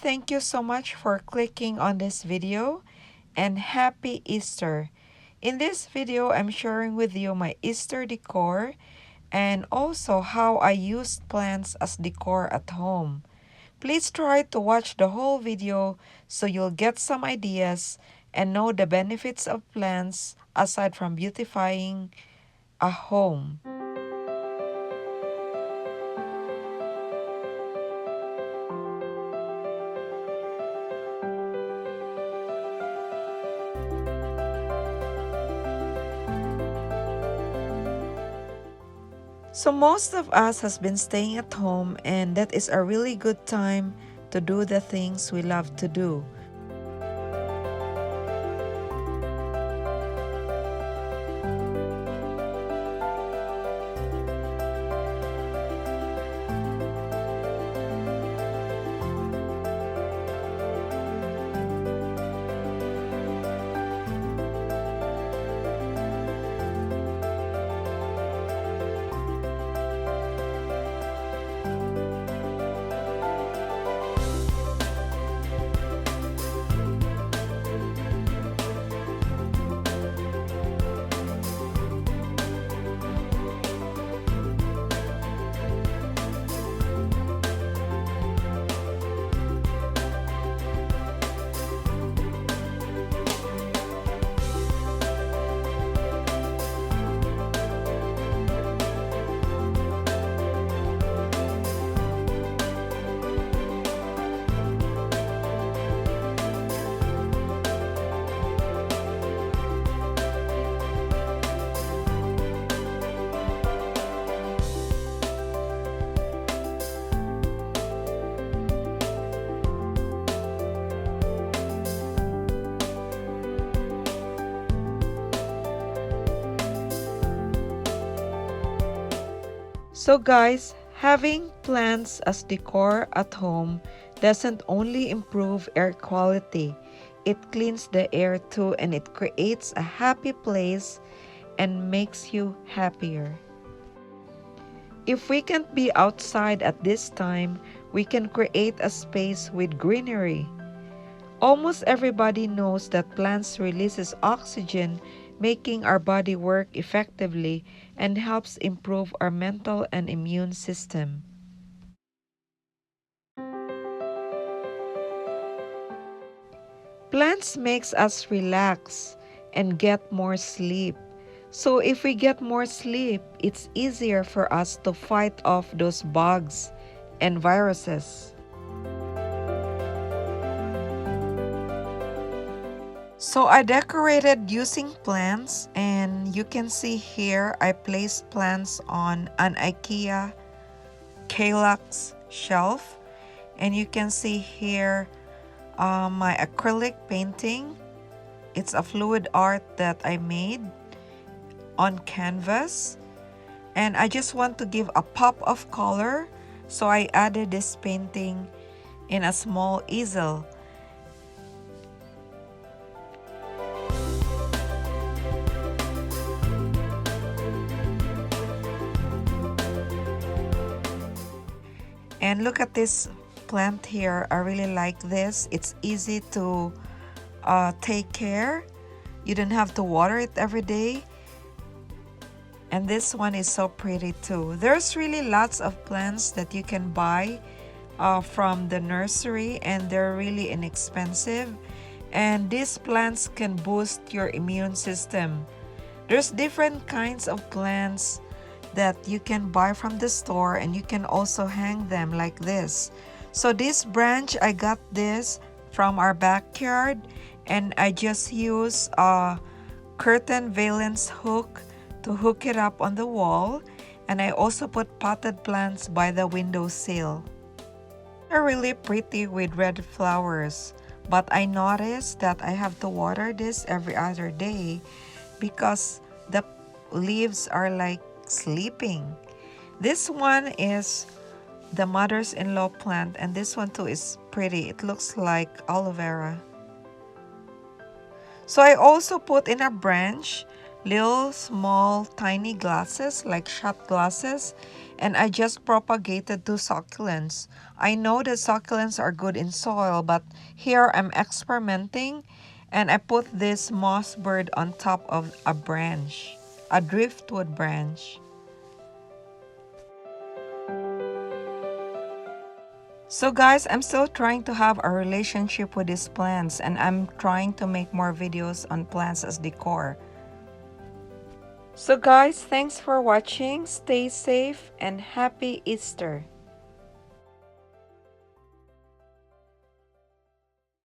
Thank you so much for clicking on this video, and happy Easter. In this video, I'm sharing with you my Easter decor and also how I used plants as decor at home. Please try to watch the whole video so you'll get some ideas and know the benefits of plants aside from beautifying a home. So most of us has been staying at home, and that is a really good time to do the things we love to do. So guys, having plants as decor at home doesn't only improve air quality, it cleans the air too, and it creates a happy place and makes you happier. If we can't be outside at this time, we can create a space with greenery. Almost everybody knows that plants releases oxygen, making our body work effectively and helps improve our mental and immune system. Plants makes us relax and get more sleep. So if we get more sleep, it's easier for us to fight off those bugs and viruses. So I decorated using plants, and you can see here I placed plants on an IKEA Kallax shelf, and you can see here my acrylic painting. It's a fluid art that I made on canvas, and I just want to give a pop of color, so I added this painting in a small easel. And look at this plant here. I really like this. It's easy to take care. You don't have to water it every day. And this one is so pretty too. There's really lots of plants that you can buy from the nursery, and they're really inexpensive. And these plants can boost your immune system. There's different kinds of plants that you can buy from the store, and you can also hang them like this. So this branch, I got this from our backyard, and I just use a curtain valance hook to hook it up on the wall, and I also put potted plants by the windowsill. They're really pretty with red flowers, but I noticed that I have to water this every other day because the leaves are like sleeping. This one is the mother's-in-law plant, and this one too is pretty. It looks like aloe vera. So I also put in a branch little small tiny glasses like shot glasses, and I just propagated 2 succulents. I know that succulents are good in soil, but here I'm experimenting, and I put this moss bird on top of a branch, a driftwood branch. So guys, I'm still trying to have a relationship with these plants, and I'm trying to make more videos on plants as decor. So guys, thanks for watching. Stay safe and happy Easter.